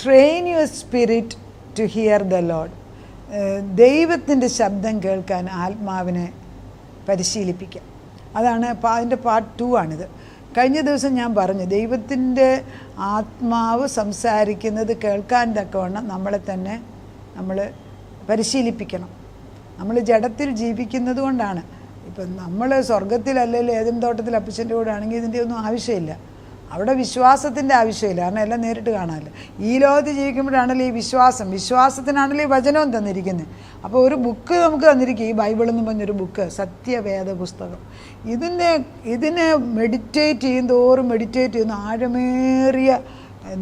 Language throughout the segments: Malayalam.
Train your spirit to hear the lord. ദൈവത്തിൻ്റെ ശബ്ദം കേൾക്കാൻ ആത്മാവിനെ പരിശീലിപ്പിക്കാം. അതാണ് അതിൻ്റെ പാർട്ട് 2 ആണിത്. കഴിഞ്ഞ ദിവസം ഞാൻ പറഞ്ഞു, ദൈവത്തിൻ്റെ ആത്മാവ് സംസാരിക്കുന്നത് കേൾക്കാൻ തക്കവണ്ണം നമ്മളെ തന്നെ നമ്മൾ പരിശീലിപ്പിക്കണം. നമ്മൾ ജഡത്തിൽ ജീവിക്കുന്നത് കൊണ്ടാണ്. ഇപ്പം നമ്മൾ സ്വർഗത്തിലല്ലെങ്കിൽ ഏതെൻ തോട്ടത്തിൽ അപ്പച്ചൻ്റെ കൂടെ ആണെങ്കിൽ ഇതിൻ്റെ ഒന്നും ആവശ്യമില്ല. അവിടെ വിശ്വാസത്തിൻ്റെ ആവശ്യമില്ല, കാരണം എല്ലാം നേരിട്ട് കാണാമല്ലോ. ഈ ലോകത്ത് ജീവിക്കുമ്പോഴാണല്ലോ ഈ വിശ്വാസത്തിനാണല്ലോ ഈ വചനവും തന്നിരിക്കുന്നത്. അപ്പോൾ ഒരു ബുക്ക് നമുക്ക് തന്നിരിക്കും, ഈ ബൈബിളെന്ന് പറഞ്ഞൊരു ബുക്ക്, സത്യവേദ പുസ്തകം. ഇതിനെ മെഡിറ്റേറ്റ് ചെയ്യുന്ന ആഴമേറിയ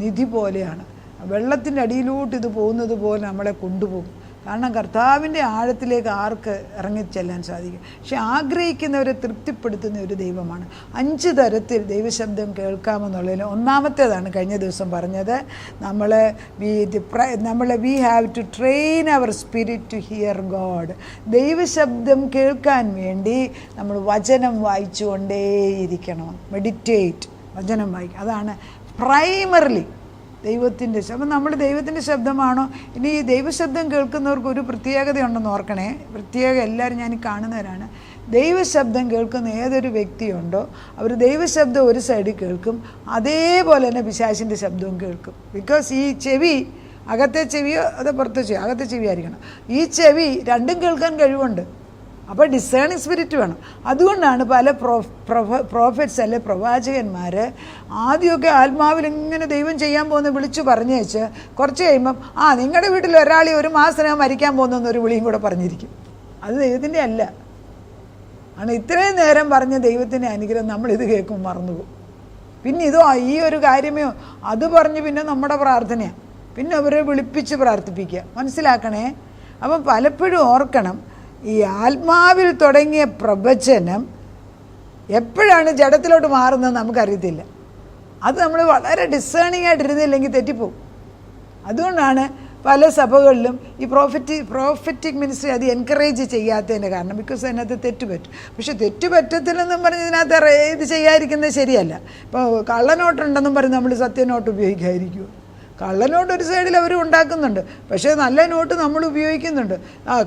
നിധി പോലെയാണ്. വെള്ളത്തിൻ്റെ അടിയിലോട്ട് ഇത് പോകുന്നത് പോലെ നമ്മളെ കൊണ്ടുപോകും. കാരണം കർത്താവിൻ്റെ ആഴത്തിലേക്ക് ആർക്ക് ഇറങ്ങിച്ചെല്ലാൻ സാധിക്കും? പക്ഷെ ആഗ്രഹിക്കുന്നവരെ തൃപ്തിപ്പെടുത്തുന്ന ഒരു ദൈവമാണ്. 5 തരത്തിൽ ദൈവശബ്ദം കേൾക്കാമെന്നുള്ളതിൽ ഒന്നാമത്തേതാണ് കഴിഞ്ഞ ദിവസം പറഞ്ഞത്. We have to train our spirit to hear God. ദൈവശബ്ദം കേൾക്കാൻ വേണ്ടി നമ്മൾ വചനം വായിച്ചുകൊണ്ടേയിരിക്കണം. മെഡിറ്റേറ്റ്, വചനം വായിക്കുക. അതാണ് പ്രൈമറിലി ദൈവത്തിൻ്റെ ശബ്ദം. നമ്മൾ ദൈവത്തിൻ്റെ ശബ്ദമാണോ? ഇനി ഈ ദൈവശബ്ദം കേൾക്കുന്നവർക്ക് ഒരു പ്രത്യേകതയുണ്ടെന്ന് ഓർക്കണേ. എല്ലാവരും ഞാൻ കാണുന്നവരാണ്. ദൈവശബ്ദം കേൾക്കുന്ന ഏതൊരു വ്യക്തിയുണ്ടോ അവർ ദൈവശബ്ദം ഒരു സൈഡിൽ കേൾക്കും, അതേപോലെ തന്നെ പിശാചിൻ്റെ ശബ്ദവും കേൾക്കും. ബിക്കോസ് ഈ ചെവി, അകത്തെ ചെവിയോ അതോ പുറത്തെ ചെവിയോ? അകത്തെ ചെവി ആയിരിക്കണം. ഈ ചെവി രണ്ടും കേൾക്കാൻ കഴിവുണ്ട്. അപ്പോൾ ഡിസേണിങ് സ്പിരിറ്റ് വേണം. അതുകൊണ്ടാണ് പല പ്രോഫറ്റ്സ് അല്ലെ പ്രവാചകന്മാർ ആദ്യമൊക്കെ ആത്മാവിൽ ഇങ്ങനെ ദൈവം ചെയ്യാൻ പോകുന്ന വിളിച്ചു പറഞ്ഞേച്ച് കുറച്ച് കഴിയുമ്പം നിങ്ങളുടെ വീട്ടിൽ ഒരാൾ 1 മാസത്തിനകം മരിക്കാൻ പോകുന്നൊരു വിളിയും കൂടെ പറഞ്ഞിരിക്കും. അത് ദൈവത്തിൻ്റെ അല്ല. ആണ് ഇത്രയും നേരം പറഞ്ഞ ദൈവത്തിൻ്റെ അനുഗ്രഹം നമ്മളിത് കേൾക്കും മറന്നുപോകും. പിന്നെ ഈ ഒരു കാര്യമേ അത് പറഞ്ഞ് പിന്നെ നമ്മുടെ പ്രാർത്ഥനയാണ്. പിന്നെ അവരെ വിളിപ്പിച്ച് പ്രാർത്ഥിപ്പിക്കുക. മനസ്സിലാക്കണേ. അപ്പം പലപ്പോഴും ഓർക്കണം, ഈ ആത്മാവിൽ തുടങ്ങിയ പ്രവചനം എപ്പോഴാണ് ജഡത്തിലോട്ട് മാറുന്നത് നമുക്കറിയത്തില്ല. അത് നമ്മൾ വളരെ ഡിസേണിങ് ആയിട്ടിരുന്നില്ലെങ്കിൽ തെറ്റിപ്പോവും. അതുകൊണ്ടാണ് പല സഭകളിലും ഈ പ്രോഫറ്റിക് മിനിസ്ട്രി അത് എൻകറേജ് ചെയ്യാത്തതിൻ്റെ കാരണം. ബിക്കോസ് അതിനകത്ത് തെറ്റുപറ്റും. പക്ഷെ തെറ്റുപറ്റത്തില്ലെന്നും പറഞ്ഞ് ഇതിനകത്ത് ഇത് ചെയ്യാതിരിക്കുന്നത് ശരിയല്ല. ഇപ്പോൾ കള്ളനോട്ടുണ്ടെന്നും പറഞ്ഞ് നമ്മൾ സത്യനോട്ട് ഉപയോഗിക്കാതിരിക്കുമോ? കള്ളനോട്ട് ഒരു സൈഡിൽ അവർ ഉണ്ടാക്കുന്നുണ്ട്, പക്ഷേ നല്ല നോട്ട് നമ്മൾ ഉപയോഗിക്കുന്നുണ്ട്.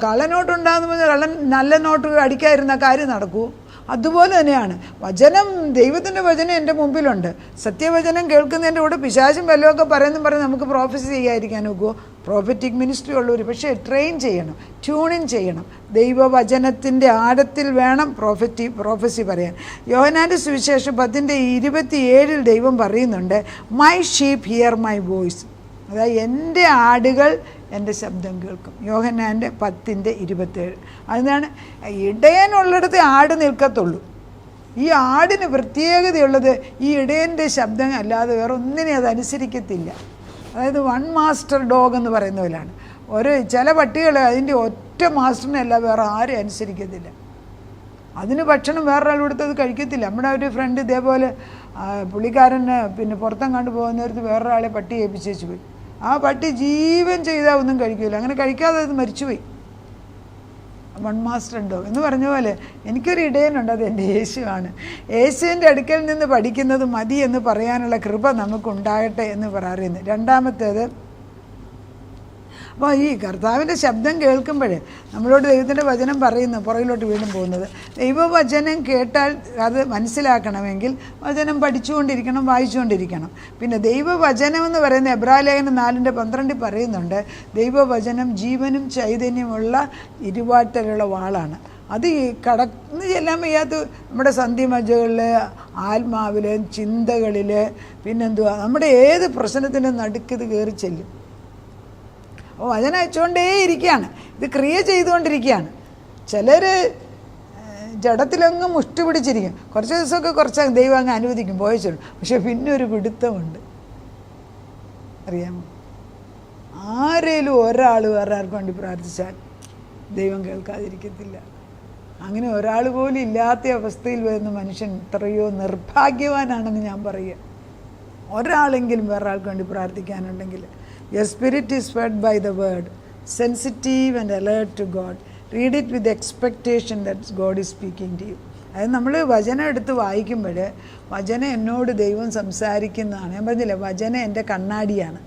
കള്ളനോട്ട് ഉണ്ടാകുന്ന പറഞ്ഞാൽ നല്ല നോട്ട് അടിക്കാതിരുന്ന കാര്യം നടക്കൂ. അതുപോലെ തന്നെയാണ് വചനം. ദൈവത്തിൻ്റെ വചനം എൻ്റെ മുമ്പിലുണ്ട്. സത്യവചനം കേൾക്കുന്നതിൻ്റെ കൂടെ പിശാചും വല്ലതൊക്കെ പറഞ്ഞ് നമുക്ക് പ്രോഫസി ചെയ്യാതിരിക്കാൻ നോക്കുമോ? പ്രോഫറ്റിക് മിനിസ്ട്രി ഉള്ളവർ പക്ഷേ ട്രെയിൻ ചെയ്യണം, ട്യൂണിൻ ചെയ്യണം. ദൈവവചനത്തിൻ്റെ ആഴത്തിൽ വേണം പ്രോഫസി പറയാൻ. യോഹന്നാൻ്റെ സുവിശേഷം 10:27 ദൈവം പറയുന്നുണ്ട്, my sheep here my voice. അതായത് എൻ്റെ ആടുകൾ എൻ്റെ ശബ്ദം കേൾക്കും. യോഹന്നാൻ്റെ 10:27. അതിനാണ് ഇടയനുള്ളിടത്ത് ആട് നിൽക്കത്തുള്ളൂ. ഈ ആടിന് പ്രത്യേകതയുള്ളത് ഈ ഇടയൻ്റെ ശബ്ദം അല്ലാതെ വേറെ ഒന്നിനെ അത് അനുസരിക്കത്തില്ല. അതായത് 1 മാസ്റ്റർ ഡോഗ് എന്ന് പറയുന്ന പോലെയാണ്. ചില പട്ടികൾ അതിൻ്റെ ഒറ്റ മാസ്റ്ററിനല്ല വേറെ ആരും അനുസരിക്കത്തില്ല. അതിന് ഭക്ഷണം വേറൊരാൾ കൊടുത്തത് കഴിക്കത്തില്ല. നമ്മുടെ ഒരു ഫ്രണ്ട് ഇതേപോലെ പുള്ളിക്കാരന് പിന്നെ പുറത്തെങ്ങാണ്ട് പോകുന്നവർക്ക് വേറൊരാളെ പട്ടി ഏൽപ്പിച്ചേച്ച് പോയി. ആ പട്ടി ജീവൻ ചെയ്താൽ ഒന്നും കഴിക്കില്ല. അങ്ങനെ കഴിക്കാതെ അത് മരിച്ചുപോയി. 1 മാസ്റ്റർ ഉണ്ടോ എന്ന് പറഞ്ഞ പോലെ എനിക്കൊരു ഇടയനുണ്ട്, അത് എൻ്റെ യേശുവാണ്. യേശുവിൻ്റെ അടുക്കൽ നിന്ന് പഠിക്കുന്നത് മതി എന്ന് പറയാനുള്ള കൃപ നമുക്കുണ്ടാകട്ടെ എന്ന് പറയുന്നത്. രണ്ടാമത്തേത്, അപ്പോൾ ഈ കർത്താവിൻ്റെ ശബ്ദം കേൾക്കുമ്പോൾ നമ്മളോട് ദൈവത്തിൻ്റെ വചനം പറയുന്നു, പുറകിലോട്ട് വീണ്ടും പോകുന്നത്. ദൈവവചനം കേട്ടാൽ അത് മനസ്സിലാക്കണമെങ്കിൽ വചനം പഠിച്ചുകൊണ്ടിരിക്കണം, വായിച്ചുകൊണ്ടിരിക്കണം. പിന്നെ ദൈവവചനം എന്ന് പറയുന്ന എബ്രായലേഖനം 4:12 പറയുന്നുണ്ട്, ദൈവവചനം ജീവനും ചൈതന്യമുള്ള ഇരുവാറ്റലുള്ള വാളാണ്. അത് ഈ കടന്ന് ചെല്ലാൻ വയ്യാത്ത നമ്മുടെ സന്ധിമജ്ജകളിൽ, ആത്മാവിൽ, ചിന്തകളിൽ, പിന്നെന്തുവാ നമ്മുടെ ഏത് പ്രശ്നത്തിൻ്റെ നടുക്കിത് കയറി ചെല്ലും. അപ്പോൾ വചനം അയച്ചുകൊണ്ടേ ഇരിക്കുകയാണ്, ഇത് ക്രിയ ചെയ്തുകൊണ്ടിരിക്കുകയാണ്. ചിലർ ജഡത്തിലങ്ങ് മുഷ്ടി പിടിച്ചിരിക്കും. കുറച്ച് ദിവസമൊക്കെ ദൈവം അങ്ങ് അനുവദിക്കും, പോയിച്ചുള്ളൂ. പക്ഷെ പിന്നെ ഒരു പിടുത്തമുണ്ട്, അറിയാമോ? ആരേലും ഒരാൾ വേറെ ആർക്കും വേണ്ടി പ്രാർത്ഥിച്ചാൽ ദൈവം കേൾക്കാതിരിക്കത്തില്ല. അങ്ങനെ ഒരാൾ പോലും ഇല്ലാത്ത അവസ്ഥയിൽ വരുന്ന മനുഷ്യൻ എത്രയോ നിർഭാഗ്യവാനാണെന്ന് ഞാൻ പറയുക. ഒരാളെങ്കിലും വേറെ ആൾക്ക് വേണ്ടി പ്രാർത്ഥിക്കാനുണ്ടെങ്കിൽ. Your spirit is fed by the word, sensitive and alert to God. Read it with expectation that God is speaking to you. അതായത് നമ്മൾ വചനം എടുത്ത് വായിക്കുമ്പോൾ വചനം എന്നോട് ദൈവം സംസാരിക്കുന്നതാണ്. ഞാൻ പറഞ്ഞില്ലേ, വചനം എൻ്റെ കണ്ണാടിയാണ്.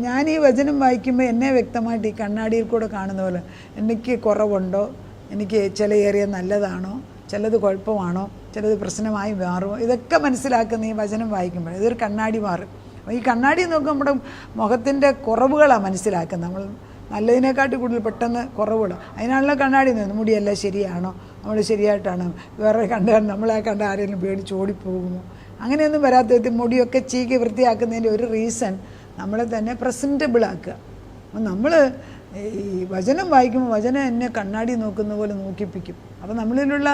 ഞാൻ ഈ വചനം വായിക്കുമ്പോൾ എന്നെ വ്യക്തമായിട്ട് ഈ കണ്ണാടിയിൽ കൂടെ കാണുന്ന പോലെ എനിക്ക് കുറവുണ്ടോ, എനിക്ക് ചില ഏരിയ നല്ലതാണോ, ചിലത് കുഴപ്പമാണോ, ചിലത് പ്രശ്നമായി മാറുമോ, ഇതൊക്കെ മനസ്സിലാക്കുന്ന ഈ വചനം വായിക്കുമ്പോൾ ഇതൊരു കണ്ണാടി മാറും. അപ്പോൾ ഈ കണ്ണാടി നോക്കുമ്പോൾ നമ്മുടെ മുഖത്തിൻ്റെ കുറവുകളാണ് മനസ്സിലാക്കുന്നത്. നമ്മൾ നല്ലതിനെക്കാട്ടി കൂടുതൽ പെട്ടെന്ന് കുറവുകൾ. അതിനാണല്ലോ കണ്ണാടി നിന്ന് മുടിയെല്ലാം ശരിയാണോ, നമ്മൾ ശരിയായിട്ടാണോ, വേറെ കണ്ടാൽ നമ്മളെ കണ്ട ആരെങ്കിലും പേടിച്ച് ഓടിപ്പോകുമോ, അങ്ങനെയൊന്നും വരാത്ത വിധത്തിൽ മുടിയൊക്കെ ചീക്കി വൃത്തിയാക്കുന്നതിൻ്റെ ഒരു റീസൺ നമ്മളെ തന്നെ പ്രസൻറ്റബിളാക്കുക. അപ്പം നമ്മൾ ഈ വചനം വായിക്കുമ്പോൾ വചനം എന്നെ കണ്ണാടി നോക്കുന്ന പോലെ നോക്കിപ്പിക്കും. അപ്പോൾ നമ്മളിലുള്ള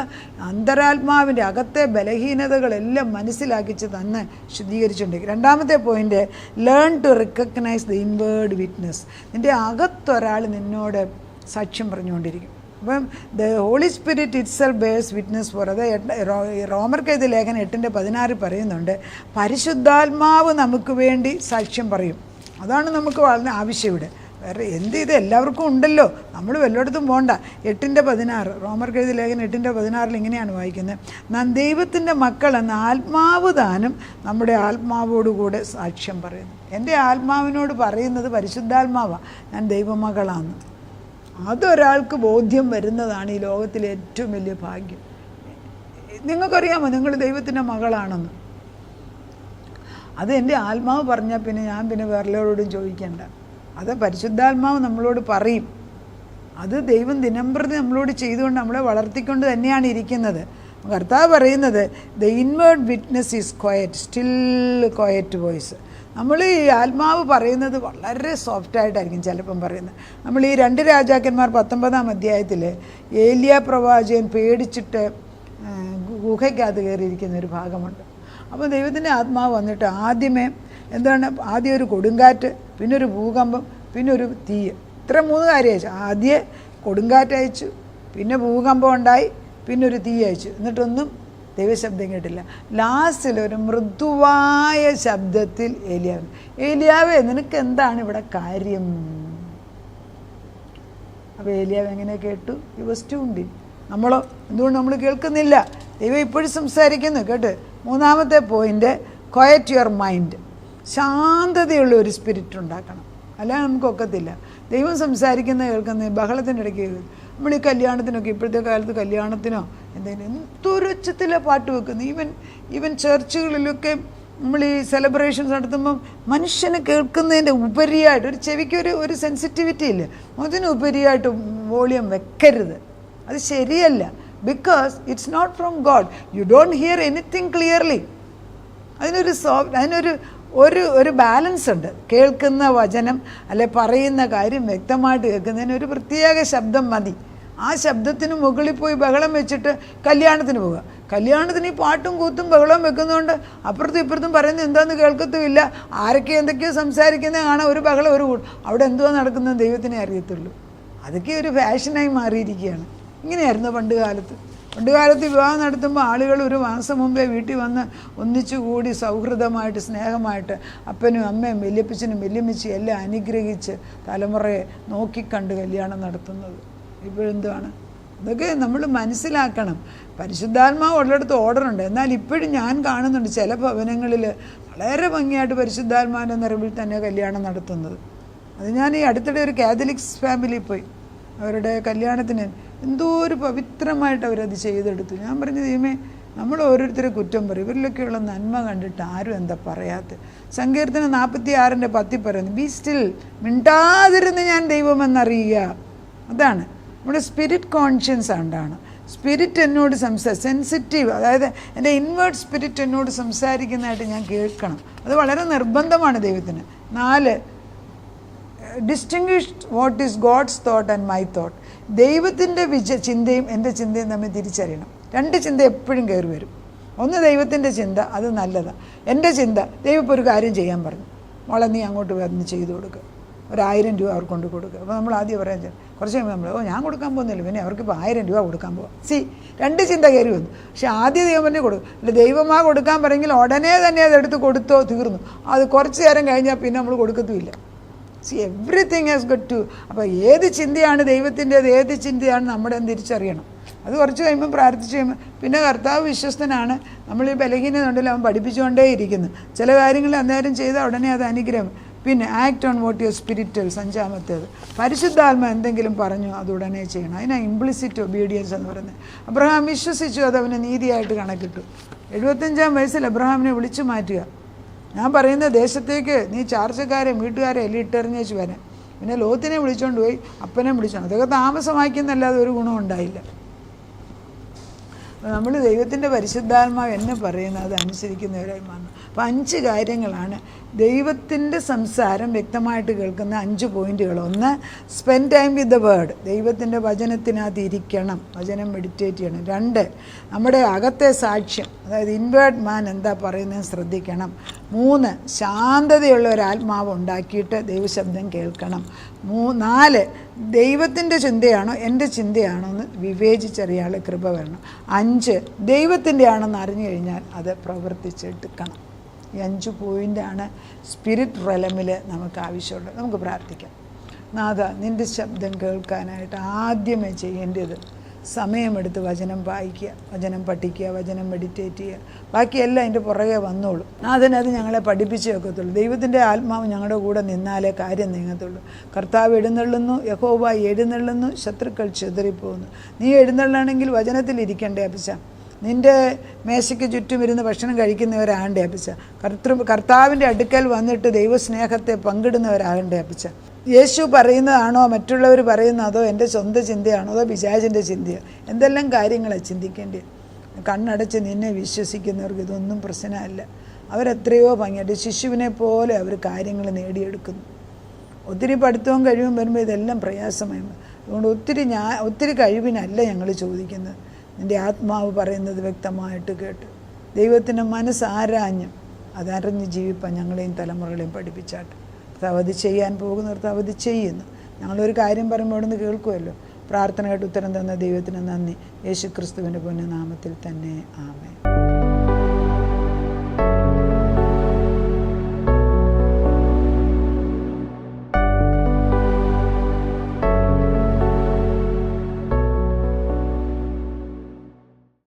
അന്തരാത്മാവിൻ്റെ അകത്തെ ബലഹീനതകളെല്ലാം മനസ്സിലാക്കിച്ച് തന്നെ ശുദ്ധീകരിച്ചുകൊണ്ടിരിക്കും. രണ്ടാമത്തെ point, learn to recognise the inward witness. നിൻ്റെ അകത്തൊരാൾ നിന്നോട് സാക്ഷ്യം പറഞ്ഞുകൊണ്ടിരിക്കും. അപ്പം the holy spirit itself bears witness for. അത് റോമർക്കെഴുതിയ ലേഖനം 8:16 പറയുന്നുണ്ട്, പരിശുദ്ധാത്മാവ് നമുക്ക് വേണ്ടി സാക്ഷ്യം പറയും. അതാണ് നമുക്ക് വളരെ ആവശ്യം ഇവിടെ. വേറെ ഇത് എല്ലാവർക്കും ഉണ്ടല്ലോ, നമ്മൾ വല്ലയിടത്തും പോകണ്ട. 8:16 റോമർക്കെഴുതിയ ലേഖനം 8:16 ഇങ്ങനെയാണ് വായിക്കുന്നത്, നാം ദൈവത്തിൻ്റെ മക്കളെന്ന ആത്മാവ് താനും നമ്മുടെ ആത്മാവോടുകൂടെ സാക്ഷ്യം പറയുന്നു. എൻ്റെ ആത്മാവിനോട് പറയുന്നത് പരിശുദ്ധാത്മാവാണ് ഞാൻ ദൈവമകളാണ്. അതൊരാൾക്ക് ബോധ്യം വരുന്നതാണ് ഈ ലോകത്തിലെ ഏറ്റവും വലിയ ഭാഗ്യം. നിങ്ങൾക്കറിയാമോ നിങ്ങൾ ദൈവത്തിൻ്റെ മകളാണെന്ന്? അത് എൻ്റെ ആത്മാവ് പറഞ്ഞാൽ പിന്നെ ഞാൻ വേറെല്ലോരോടും ചോദിക്കേണ്ട. അത് പരിശുദ്ധാത്മാവ് നമ്മളോട് പറയും. അത് ദൈവം ദിനംപ്രതി നമ്മളോട് ചെയ്തുകൊണ്ട് നമ്മളെ വളർത്തിക്കൊണ്ട് തന്നെയാണ് ഇരിക്കുന്നത്. കർത്താവ് പറയുന്നത് the inward witness is quiet, still quiet voice. നമ്മൾ ഈ ആത്മാവ് പറയുന്നത് വളരെ സോഫ്റ്റായിട്ടായിരിക്കും ചിലപ്പം പറയുന്നത്. നമ്മൾ ഈ 2 രാജാക്കന്മാർ 19-ാം അധ്യായത്തിൽ ഏലിയ പ്രവാചകൻ പേടിച്ചിട്ട് ഗുഹയ്ക്കകത്ത് കയറിയിരിക്കുന്ന ഒരു ഭാഗമുണ്ട്. അപ്പോൾ ദൈവത്തിൻ്റെ ആത്മാവ് വന്നിട്ട് ആദ്യം ഒരു കൊടുങ്കാറ്റ്, പിന്നെ ഒരു ഭൂകമ്പം, പിന്നെ ഒരു തീ. ഇത്ര 3 കാര്യം അയച്ചു. ആദ്യം കൊടുങ്കാറ്റ് അയച്ചു, പിന്നെ ഭൂകമ്പം ഉണ്ടായി, പിന്നെ ഒരു തീ അയച്ചു. എന്നിട്ടൊന്നും ദൈവശബ്ദം കേട്ടില്ല. ലാസ്റ്റിൽ ഒരു മൃദുവായ ശബ്ദത്തിൽ ഏലിയാവേ നിനക്ക് എന്താണ് ഇവിടെ കാര്യം? അപ്പോൾ ഏലിയാവ് എങ്ങനെ കേട്ടു? He was tuned in. നമ്മളോ എന്തുകൊണ്ട് നമ്മൾ കേൾക്കുന്നില്ല? ദൈവം ഇപ്പോഴും സംസാരിക്കുന്നു കേട്ട്. 3-ാമത്തെ പോയിൻ്റ്, ക്വയറ്റ് യുവർ മൈൻഡ്. ശാന്തതയുള്ള ഒരു സ്പിരിറ്റ് ഉണ്ടാക്കണം, അല്ലാതെ നമുക്കൊക്കത്തില്ല. ദൈവം സംസാരിക്കുന്ന കേൾക്കുന്ന ബഹളത്തിൻ്റെ ഇടയ്ക്ക് നമ്മൾ ഈ കല്യാണത്തിനൊക്കെ, ഇപ്പോഴത്തെ കാലത്ത് കല്യാണത്തിനോ എന്തെങ്കിലും എന്തൊരൊച്ചത്തിലെ പാട്ട് വെക്കുന്നു. ഈവൻ ചർച്ചുകളിലൊക്കെ നമ്മൾ ഈ സെലിബ്രേഷൻസ് നടത്തുമ്പം മനുഷ്യന് കേൾക്കുന്നതിൻ്റെ ഉപരിയായിട്ട് ഒരു ചെവിക്ക് ഒരു സെൻസിറ്റിവിറ്റി ഇല്ല, അതിനുപരിയായിട്ട് വോളിയം വെക്കരുത്. അത് ശരിയല്ല. Because it's not from God. You don't hear anything clearly. അതിനൊരു ബാലൻസ് ഉണ്ട്. കേൾക്കുന്ന വചനം അല്ലെ പറയുന്ന കാര്യം വ്യക്തമായിട്ട് കേൾക്കുന്നതിന് ഒരു പ്രത്യേക ശബ്ദം മതി. ആ ശബ്ദത്തിന് മുകളിൽ പോയി ബഹളം വെച്ചിട്ട് കല്യാണത്തിന് പോവുക. കല്യാണത്തിന് ഈ പാട്ടും കൂത്തും ബഹളവും വെക്കുന്നതുകൊണ്ട് അപ്പുറത്തും ഇപ്പുറത്തും പറയുന്നത് എന്താണെന്ന് കേൾക്കത്തുമില്ല. ആരൊക്കെ എന്തൊക്കെയോ സംസാരിക്കുന്നത് കാണാൻ ഒരു ബഹളം ഒരു അവിടെ എന്തോ നടക്കുന്നത് ദൈവത്തിനെ അറിയത്തുള്ളൂ. അതൊക്കെ ഒരു ഫാഷനായി മാറിയിരിക്കുകയാണ്. ഇങ്ങനെയായിരുന്നു പണ്ട് കാലത്ത് വിവാഹം നടത്തുമ്പോൾ ആളുകൾ ഒരു മാസം മുമ്പേ വീട്ടിൽ വന്ന് ഒന്നിച്ചുകൂടി സൗഹൃദമായിട്ട് സ്നേഹമായിട്ട് അപ്പനും അമ്മയും വല്യപ്പച്ചനും വല്യമ്മച്ചിയും എല്ലാം അനുഗ്രഹിച്ച് തലമുറയെ നോക്കിക്കണ്ട് കല്യാണം നടത്തുന്നത്. ഇപ്പോഴെന്താണ്? ഇതൊക്കെ നമ്മൾ മനസ്സിലാക്കണം. പരിശുദ്ധാത്മാവ് ഉള്ളിടത്ത് ഓർഡറുണ്ട്. എന്നാൽ ഇപ്പോഴും ഞാൻ കാണുന്നുണ്ട് ചില ഭവനങ്ങളിൽ വളരെ ഭംഗിയായിട്ട് പരിശുദ്ധാത്മാവിൻ്റെ നിറവിൽ തന്നെ കല്യാണം നടത്തുന്നത്. അത് ഞാൻ ഈ അടുത്തിടെ ഒരു കാത്തലിക്സ് ഫാമിലിയിൽ പോയി, അവരുടെ കല്യാണത്തിന് എന്തോ ഒരു പവിത്രമായിട്ട് അവരത് ചെയ്തെടുത്തു. ഞാൻ പറഞ്ഞു, ദൈവമേ, നമ്മൾ ഓരോരുത്തരെ കുറ്റം പറയും, ഇവരിലൊക്കെയുള്ള നന്മ കണ്ടിട്ട് ആരും എന്താ പറയാത്ത. സങ്കീർത്തനം 46:10 പറയുന്നു, ബി സ്റ്റിൽ, മിണ്ടാതിരുന്ന് ഞാൻ ദൈവമെന്നറിയുക. അതാണ് നമ്മുടെ സ്പിരിറ്റ് കോൺഷ്യൻസ് ആണ്ടാണ്. സ്പിരിറ്റ് എന്നോട് സെൻസിറ്റീവ്, അതായത് എൻ്റെ ഇൻവേർട്ട് സ്പിരിറ്റ് എന്നോട് സംസാരിക്കുന്നതായിട്ട് ഞാൻ കേൾക്കണം. അത് വളരെ നിർബന്ധമാണ് ദൈവത്തിന്. 4, distinguish what is God's thought and my thought. ദൈവത്തിൻ്റെ ചിന്തയും എൻ്റെ ചിന്തയും തമ്മിൽ തിരിച്ചറിയണം. 2 ചിന്ത എപ്പോഴും കയറി വരും. ഒന്ന് ദൈവത്തിൻ്റെ ചിന്ത, അത് നല്ലതാണ്. എൻ്റെ ചിന്ത, ദൈവം ഇപ്പോൾ ഒരു കാര്യം ചെയ്യാൻ പറഞ്ഞു, മോളെ നീ അങ്ങോട്ട് വന്ന് ചെയ്തു കൊടുക്കുക, 1000 രൂപ അവർക്ക് കൊണ്ട് കൊടുക്കുക. അപ്പോൾ നമ്മൾ ആദ്യം പറയാൻ കുറച്ച് കഴിയുമ്പോൾ നമ്മൾ ഞാൻ കൊടുക്കാൻ പോകുന്നില്ല, പിന്നെ അവർക്കിപ്പോൾ 1000 രൂപ കൊടുക്കാൻ പോകാം. 2 ചിന്ത കയറി വന്നു. പക്ഷേ ആദ്യം ദൈവം തന്നെ കൊടുക്കും. അല്ല, ദൈവമാ കൊടുക്കാൻ പറഞ്ഞെങ്കിൽ ഉടനെ തന്നെ അതെടുത്ത് കൊടുത്തോ, തീർന്നു. അത് കുറച്ച് നേരം കഴിഞ്ഞാൽ പിന്നെ നമ്മൾ കൊടുക്കത്തുമില്ല. Everything has got to. അപ്പോൾ ഏത് ചിന്തയാണ് ദൈവത്തിൻ്റേത്, ഏത് ചിന്തയാണ് നമ്മുടെ എന്ന് തിരിച്ചറിയണം. അത് കുറച്ച് കഴിയുമ്പോൾ പ്രാർത്ഥിച്ച് കഴിയുമ്പോൾ പിന്നെ കർത്താവ് വിശ്വസ്തനാണ്. നമ്മൾ ഈ ബലഹീനത ഉണ്ടല്ലോ, അവൻ പഠിപ്പിച്ചുകൊണ്ടേ ഇരിക്കുന്നു. ചില കാര്യങ്ങൾ അന്നേരം ചെയ്താൽ ഉടനെ അത് അനുഗ്രഹം. പിന്നെ act on what your spirit tells, 5-ാമത്തേത് പരിശുദ്ധാത്മ എന്തെങ്കിലും പറഞ്ഞു അത് ഉടനെ ചെയ്യണം. അതിനാണ് ഇംപ്ലിസിറ്റ് ഒബീഡിയൻസ് എന്ന് പറയുന്നത്. അബ്രഹാം വിശ്വസിച്ചു, അത് അവന് നീതിയായിട്ട് കണക്കിട്ടു. 75-ാം വയസ്സിൽ അബ്രഹാമിനെ വിളിച്ചു മാറ്റുക. ഞാൻ പറയുന്ന ദേശത്തേക്ക് നീ ചാർച്ചക്കാരെ വീട്ടുകാരെ എല്ലാം ഇട്ടെറിഞ്ഞേച്ച് വരാൻ. പിന്നെ ലോത്തിനെ വിളിച്ചുകൊണ്ട് പോയി, അപ്പനെ വിളിച്ചോണ്ട്. അതൊക്കെ താമസമാക്കുന്നല്ലാതെ ഒരു ഗുണം ഉണ്ടായില്ല. നമ്മൾ ദൈവത്തിൻ്റെ പരിശുദ്ധാത്മാവ് എന്നെ പറയുന്നത് അത് അനുസരിക്കുന്നവരായി മാറുന്നു. അപ്പോൾ 5 കാര്യങ്ങളാണ് ദൈവത്തിൻ്റെ സംസാരം വ്യക്തമായിട്ട് കേൾക്കുന്ന 5 പോയിന്റുകൾ. 1, spend time with the word, ദൈവത്തിൻ്റെ വചനത്തിനകത്ത് ഇരിക്കണം, വചനം മെഡിറ്റേറ്റ് ചെയ്യണം. 2, നമ്മുടെ അകത്തെ സാക്ഷ്യം, അതായത് ഇൻവേർഡ് മാൻ എന്താ പറയുന്നത് ശ്രദ്ധിക്കണം. 3, ശാന്തതയുള്ള ഒരു ആത്മാവ് ഉണ്ടാക്കിയിട്ട് ദൈവശബ്ദം കേൾക്കണം. 4, ദൈവത്തിൻ്റെ ചിന്തയാണോ എൻ്റെ ചിന്തയാണോ എന്ന് വിവേചിച്ചറിയാനുള്ള കൃപ വരണം. 5, ദൈവത്തിൻ്റെ ആണെന്ന് അറിഞ്ഞു കഴിഞ്ഞാൽ അത് പ്രവർത്തിച്ചെടുക്കണം. ഈ 5 പോയിൻ്റാണ് സ്പിരിറ്റ് റെലമിൽ നമുക്ക് ആവശ്യമുള്ളത്. നമുക്ക് പ്രാർത്ഥിക്കാം. നാഥ, നിൻ്റെ ശബ്ദം കേൾക്കാനായിട്ട് ആദ്യമേ ചെയ്യേണ്ടത് സമയമെടുത്ത് വചനം വായിക്കുക, വചനം പഠിക്കുക, വചനം മെഡിറ്റേറ്റ് ചെയ്യുക. ബാക്കിയെല്ലാം അതിൻ്റെ പുറകെ വന്നോളൂ. നാഥനത് ഞങ്ങളെ പഠിപ്പിച്ച് വെക്കത്തുള്ളൂ. ദൈവത്തിൻ്റെ ആത്മാവ് ഞങ്ങളുടെ കൂടെ നിന്നാലേ കാര്യം നീങ്ങത്തുള്ളൂ. കർത്താവ് എഴുന്നള്ളുന്നു, യഹോവ എഴുന്നള്ളുന്നു, ശത്രുക്കൾ ചിതറിപ്പോകുന്നു. നീ എഴുന്നള്ളണമെങ്കിൽ വചനത്തിലിരിക്കണ്ടേ അപ്പച്ച? നിൻ്റെ മേശയ്ക്ക് ചുറ്റും ഇരുന്ന് ഭക്ഷണം കഴിക്കുന്നവരാകണ്ടേ അപ്പച്ച? കർത്താവിൻ്റെ അടുക്കൽ വന്നിട്ട് ദൈവസ്നേഹത്തെ പങ്കിടുന്നവരാകണ്ടേ അപ്പച്ച? യേശു പറയുന്നതാണോ മറ്റുള്ളവർ പറയുന്നതോ എൻ്റെ സ്വന്തം ചിന്തയാണോ അതോ പിശാചിൻ്റെ ചിന്തയോ? എന്തെല്ലാം കാര്യങ്ങളാണ് ചിന്തിക്കേണ്ടത്? കണ്ണടച്ച് നിന്നെ വിശ്വസിക്കുന്നവർക്ക് ഇതൊന്നും പ്രശ്നമല്ല. അവരെത്രയോ ഭംഗിയായിട്ട് ശിശുവിനെ പോലെ അവർ കാര്യങ്ങൾ നേടിയെടുക്കുന്നു. ഒത്തിരി പഠിത്തവും കഴിവും വരുമ്പോൾ ഇതെല്ലാം പ്രയാസമായി. അതുകൊണ്ട് ഒത്തിരി കഴിവിനല്ല ഞങ്ങൾ ചോദിക്കുന്നത്. നിൻ്റെ ആത്മാവ് പറയുന്നത് വ്യക്തമായിട്ട് കേട്ട് ദൈവത്തിൻ്റെ മനസ്സാരാഞ്ഞ് അതറിഞ്ഞ് ജീവിപ്പാൻ ഞങ്ങളെയും തലമുറകളെയും പഠിപ്പിച്ചാട്ട്. കർത്താവ് അത് ചെയ്യാൻ പോകുന്ന കർത്താവ് അത് ചെയ്യുന്നു. ഞങ്ങളൊരു കാര്യം പറയുമ്പോൾ അവിടെ നിന്ന് കേൾക്കുമല്ലോ. പ്രാർത്ഥനയായിട്ട് ഉത്തരം തന്ന ദൈവത്തിന് നന്ദി. യേശു ക്രിസ്തുവിൻ്റെ പുണ്യനാമത്തിൽ തന്നെ ആമേൻ.